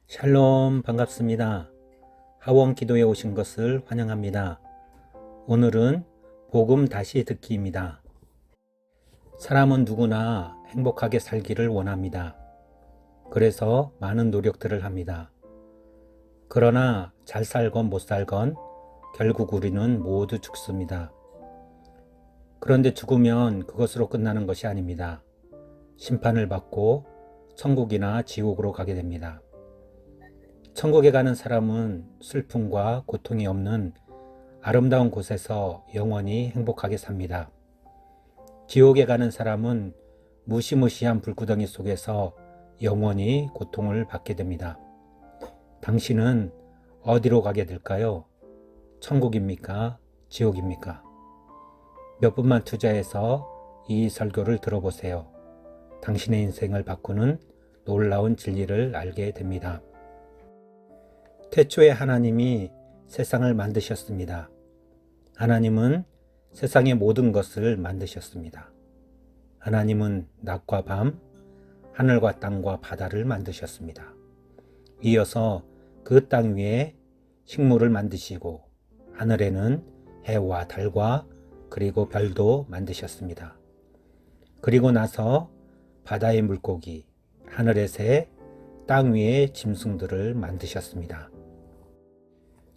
샬롬 반갑습니다. 하원 기도에 오신 것을 환영합니다. 오늘은 복음 다시 듣기입니다. 사람은 누구나 행복하게 살기를 원합니다. 그래서 많은 노력들을 합니다. 그러나 잘 살건 못 살건 결국 우리는 모두 죽습니다. 그런데 죽으면 그것으로 끝나는 것이 아닙니다. 심판을 받고 천국이나 지옥으로 가게 됩니다. 천국에 가는 사람은 슬픔과 고통이 없는 아름다운 곳에서 영원히 행복하게 삽니다. 지옥에 가는 사람은 무시무시한 불구덩이 속에서 영원히 고통을 받게 됩니다. 당신은 어디로 가게 될까요? 천국입니까? 지옥입니까? 몇 분만 투자해서 이 설교를 들어보세요. 당신의 인생을 바꾸는 놀라운 진리를 알게 됩니다. 태초에 하나님이 세상을 만드셨습니다. 하나님은 세상의 모든 것을 만드셨습니다. 하나님은 낮과 밤, 하늘과 땅과 바다를 만드셨습니다. 이어서 그 땅 위에 식물을 만드시고 하늘에는 해와 달과 그리고 별도 만드셨습니다. 그리고 나서 바다의 물고기, 하늘의 새, 땅 위의 짐승들을 만드셨습니다.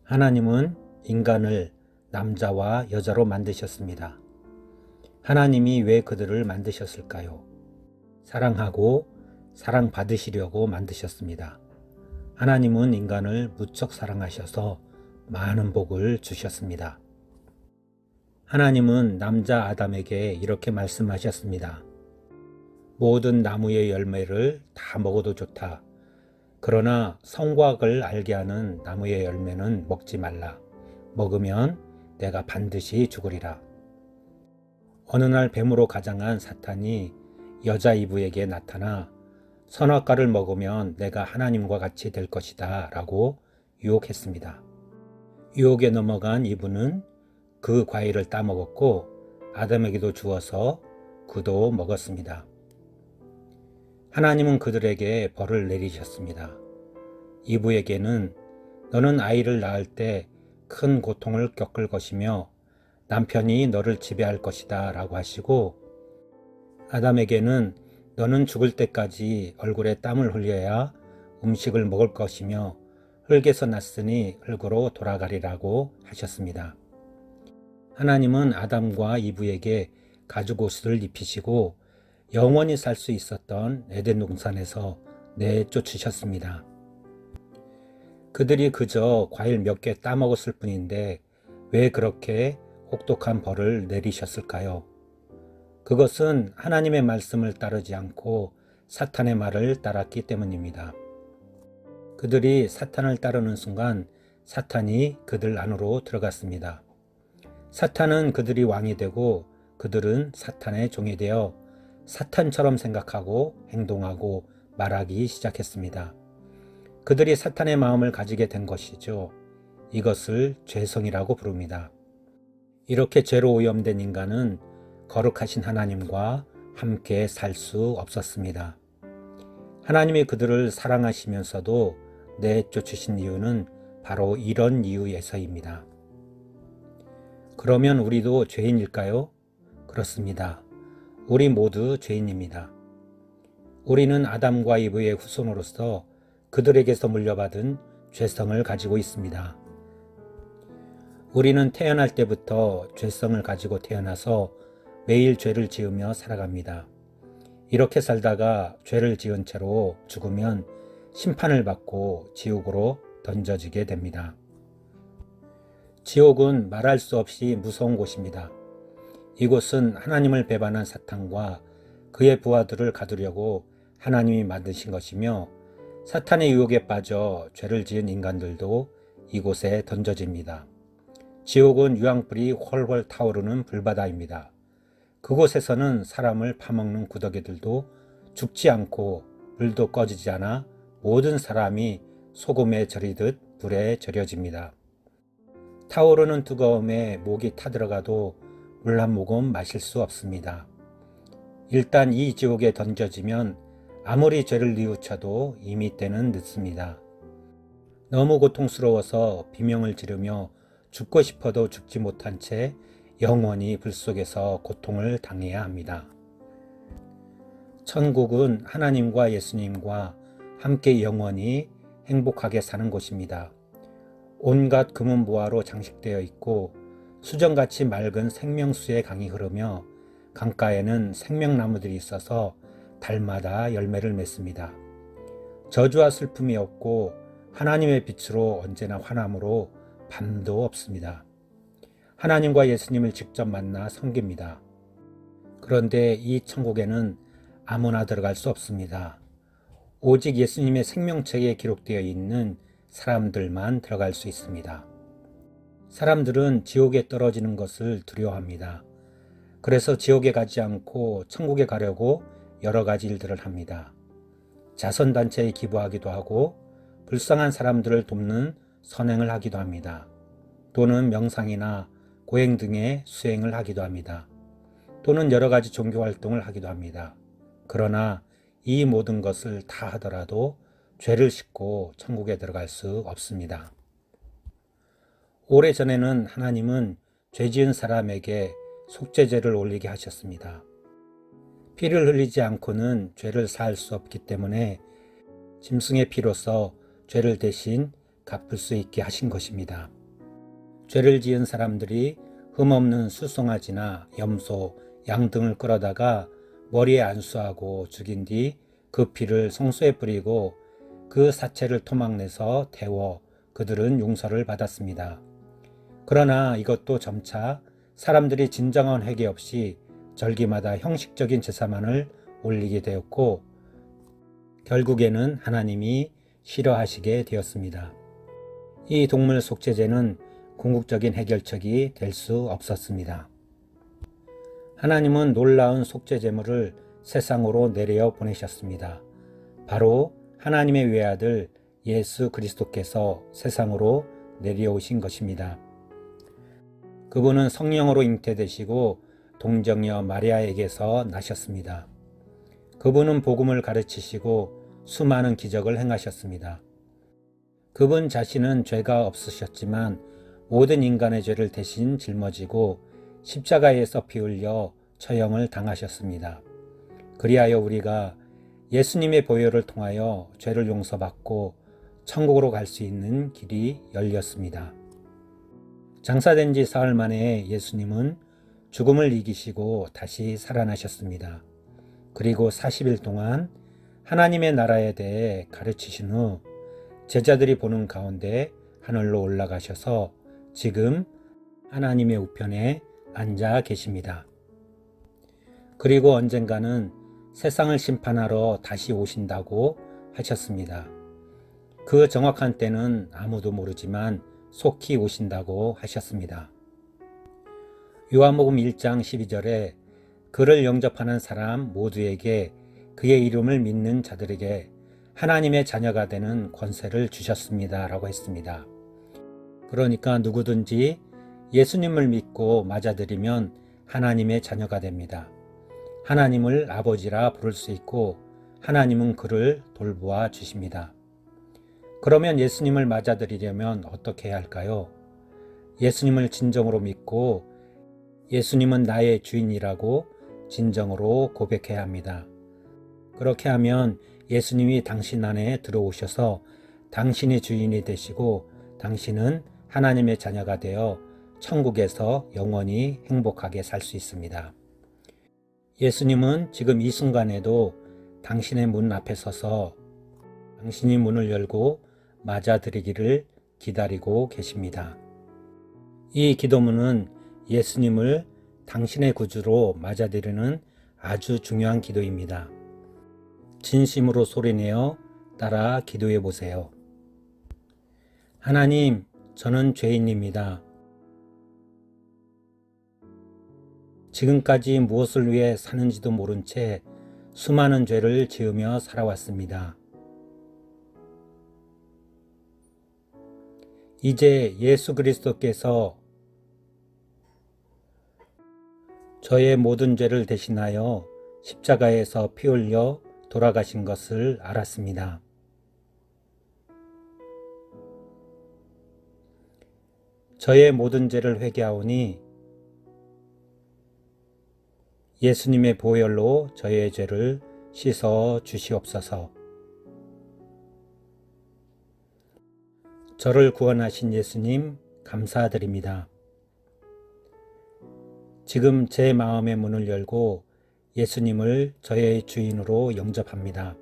하나님은 인간을 남자와 여자로 만드셨습니다. 하나님이 왜 그들을 만드셨을까요? 사랑하고 사랑받으시려고 만드셨습니다. 하나님은 인간을 무척 사랑하셔서 많은 복을 주셨습니다. 하나님은 남자 아담에게 이렇게 말씀하셨습니다. 모든 나무의 열매를 다 먹어도 좋다. 그러나 성과를 알게 하는 나무의 열매는 먹지 말라. 먹으면 내가 반드시 죽으리라. 어느 날 뱀으로 가장한 사탄이 여자 이브에게 나타나 선악과를 먹으면 내가 하나님과 같이 될 것이다 라고 유혹했습니다. 유혹에 넘어간 이브는 그 과일을 따먹었고 아담에게도 주어서 그도 먹었습니다. 하나님은 그들에게 벌을 내리셨습니다. 이브에게는 너는 아이를 낳을 때 큰 고통을 겪을 것이며 남편이 너를 지배할 것이다 라고 하시고 아담에게는 너는 죽을 때까지 얼굴에 땀을 흘려야 음식을 먹을 것이며 흙에서 났으니 흙으로 돌아가리라고 하셨습니다. 하나님은 아담과 이브에게 가죽옷을 입히시고 영원히 살 수 있었던 에덴 동산에서 내쫓으셨습니다. 그들이 그저 과일 몇 개 따먹었을 뿐인데 왜 그렇게 혹독한 벌을 내리셨을까요? 그것은 하나님의 말씀을 따르지 않고 사탄의 말을 따랐기 때문입니다. 그들이 사탄을 따르는 순간 사탄이 그들 안으로 들어갔습니다. 사탄은 그들이 왕이 되고 그들은 사탄의 종이 되어 사탄처럼 생각하고 행동하고 말하기 시작했습니다. 그들이 사탄의 마음을 가지게 된 것이죠. 이것을 죄성이라고 부릅니다. 이렇게 죄로 오염된 인간은 거룩하신 하나님과 함께 살 수 없었습니다. 하나님이 그들을 사랑하시면서도 내쫓으신 이유는 바로 이런 이유에서입니다. 그러면 우리도 죄인일까요? 그렇습니다. 우리 모두 죄인입니다. 우리는 아담과 이브의 후손으로서 그들에게서 물려받은 죄성을 가지고 있습니다. 우리는 태어날 때부터 죄성을 가지고 태어나서 매일 죄를 지으며 살아갑니다. 이렇게 살다가 죄를 지은 채로 죽으면 심판을 받고 지옥으로 던져지게 됩니다. 지옥은 말할 수 없이 무서운 곳입니다. 이곳은 하나님을 배반한 사탄과 그의 부하들을 가두려고 하나님이 만드신 것이며 사탄의 유혹에 빠져 죄를 지은 인간들도 이곳에 던져집니다. 지옥은 유황불이 훨훨 타오르는 불바다입니다. 그곳에서는 사람을 파먹는 구더기들도 죽지 않고 불도 꺼지지 않아 모든 사람이 소금에 절이듯 불에 절여집니다. 타오르는 뜨거움에 목이 타들어가도 물 한 모금 마실 수 없습니다. 일단 이 지옥에 던져지면 아무리 죄를 뉘우쳐도 이미 때는 늦습니다. 너무 고통스러워서 비명을 지르며 죽고 싶어도 죽지 못한 채 영원히 불 속에서 고통을 당해야 합니다. 천국은 하나님과 예수님과 함께 영원히 행복하게 사는 곳입니다. 온갖 금은보화로 장식되어 있고 수정같이 맑은 생명수의 강이 흐르며 강가에는 생명나무들이 있어서 달마다 열매를 맺습니다. 저주와 슬픔이 없고 하나님의 빛으로 언제나 환함으로 밤도 없습니다. 하나님과 예수님을 직접 만나 섬깁니다. 그런데 이 천국에는 아무나 들어갈 수 없습니다. 오직 예수님의 생명책에 기록되어 있는 사람들만 들어갈 수 있습니다. 사람들은 지옥에 떨어지는 것을 두려워합니다. 그래서 지옥에 가지 않고 천국에 가려고 여러 가지 일들을 합니다. 자선단체에 기부하기도 하고 불쌍한 사람들을 돕는 선행을 하기도 합니다. 또는 명상이나 고행 등의 수행을 하기도 합니다. 또는 여러 가지 종교 활동을 하기도 합니다. 그러나 이 모든 것을 다 하더라도 죄를 씻고 천국에 들어갈 수 없습니다. 오래전에는 하나님은 죄 지은 사람에게 속죄제를 올리게 하셨습니다. 피를 흘리지 않고는 죄를 사할 수 없기 때문에 짐승의 피로서 죄를 대신 갚을 수 있게 하신 것입니다. 죄를 지은 사람들이 흠없는 수송아지나 염소, 양 등을 끌어다가 머리에 안수하고 죽인 뒤 그 피를 성소에 뿌리고 그 사체를 토막내서 태워 그들은 용서를 받았습니다. 그러나 이것도 점차 사람들이 진정한 회개 없이 절기마다 형식적인 제사만을 올리게 되었고 결국에는 하나님이 싫어하시게 되었습니다. 이 동물 속죄제는 궁극적인 해결책이 될 수 없었습니다. 하나님은 놀라운 속죄제물을 세상으로 내려 보내셨습니다. 바로 하나님의 외아들 예수 그리스도께서 세상으로 내려오신 것입니다. 그분은 성령으로 잉태되시고 동정녀 마리아에게서 나셨습니다. 그분은 복음을 가르치시고 수많은 기적을 행하셨습니다. 그분 자신은 죄가 없으셨지만 모든 인간의 죄를 대신 짊어지고 십자가에서 피 흘려 처형을 당하셨습니다. 그리하여 우리가 예수님의 보혈을 통하여 죄를 용서받고 천국으로 갈 수 있는 길이 열렸습니다. 장사된 지 사흘 만에 예수님은 죽음을 이기시고 다시 살아나셨습니다. 그리고 40일 동안 하나님의 나라에 대해 가르치신 후 제자들이 보는 가운데 하늘로 올라가셔서 지금 하나님의 우편에 앉아 계십니다. 그리고 언젠가는 세상을 심판하러 다시 오신다고 하셨습니다. 그 정확한 때는 아무도 모르지만 속히 오신다고 하셨습니다. 요한복음 1장 12절에 그를 영접하는 사람 모두에게 그의 이름을 믿는 자들에게 하나님의 자녀가 되는 권세를 주셨습니다 라고 했습니다. 그러니까 누구든지 예수님을 믿고 맞아들이면 하나님의 자녀가 됩니다. 하나님을 아버지라 부를 수 있고 하나님은 그를 돌보아 주십니다. 그러면 예수님을 맞아들이려면 어떻게 해야 할까요? 예수님을 진정으로 믿고 예수님은 나의 주인이라고 진정으로 고백해야 합니다. 그렇게 하면 예수님이 당신 안에 들어오셔서 당신의 주인이 되시고 당신은 하나님의 자녀가 되어 천국에서 영원히 행복하게 살 수 있습니다. 예수님은 지금 이 순간에도 당신의 문 앞에 서서 당신이 문을 열고 맞아들이기를 기다리고 계십니다. 이 기도문은 예수님을 당신의 구주로 맞아들이는 아주 중요한 기도입니다. 진심으로 소리내어 따라 기도해 보세요. 하나님, 저는 죄인입니다. 지금까지 무엇을 위해 사는지도 모른 채 수많은 죄를 지으며 살아왔습니다. 이제 예수 그리스도께서 저의 모든 죄를 대신하여 십자가에서 피 흘려 돌아가신 것을 알았습니다. 저의 모든 죄를 회개하오니 예수님의 보혈로 저의 죄를 씻어 주시옵소서. 저를 구원하신 예수님 감사드립니다. 지금 제 마음의 문을 열고 예수님을 저의 주인으로 영접합니다.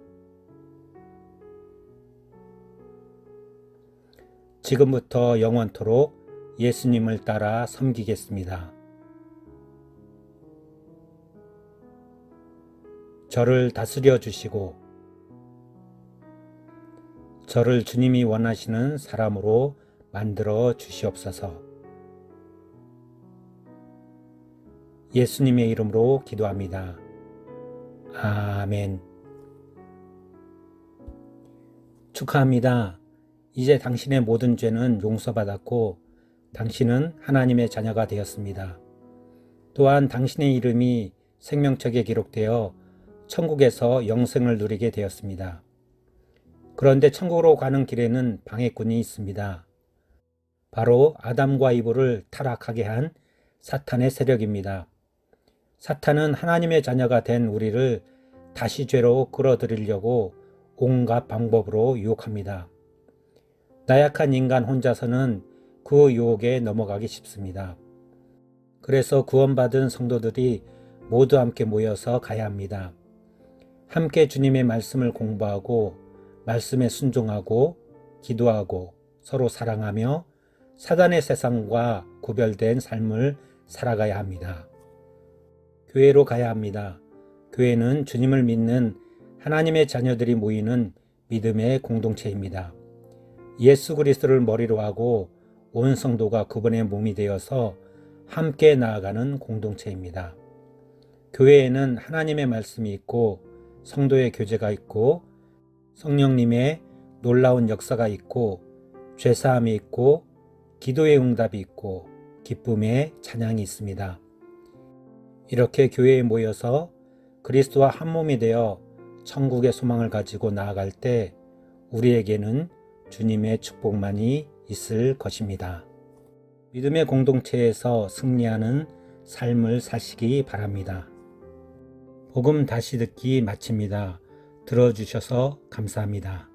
지금부터 영원토록 예수님을 따라 섬기겠습니다. 저를 다스려 주시고 저를 주님이 원하시는 사람으로 만들어 주시옵소서. 예수님의 이름으로 기도합니다. 아멘. 축하합니다. 이제 당신의 모든 죄는 용서받았고 당신은 하나님의 자녀가 되었습니다. 또한 당신의 이름이 생명책에 기록되어 천국에서 영생을 누리게 되었습니다. 그런데 천국으로 가는 길에는 방해꾼이 있습니다. 바로 아담과 이브를 타락하게 한 사탄의 세력입니다. 사탄은 하나님의 자녀가 된 우리를 다시 죄로 끌어들이려고 온갖 방법으로 유혹합니다. 나약한 인간 혼자서는 그 유혹에 넘어가기 쉽습니다. 그래서 구원받은 성도들이 모두 함께 모여서 가야 합니다. 함께 주님의 말씀을 공부하고 말씀에 순종하고 기도하고 서로 사랑하며 사단의 세상과 구별된 삶을 살아가야 합니다. 교회로 가야 합니다. 교회는 주님을 믿는 하나님의 자녀들이 모이는 믿음의 공동체입니다. 예수 그리스도를 머리로 하고 온 성도가 그분의 몸이 되어서 함께 나아가는 공동체입니다. 교회에는 하나님의 말씀이 있고 성도의 교제가 있고 성령님의 놀라운 역사가 있고 죄사함이 있고 기도의 응답이 있고 기쁨의 찬양이 있습니다. 이렇게 교회에 모여서 그리스도와 한 몸이 되어 천국의 소망을 가지고 나아갈 때 우리에게는 주님의 축복만이 있을 것입니다. 믿음의 공동체에서 승리하는 삶을 사시기 바랍니다. 복음 다시 듣기 마칩니다. 들어주셔서 감사합니다.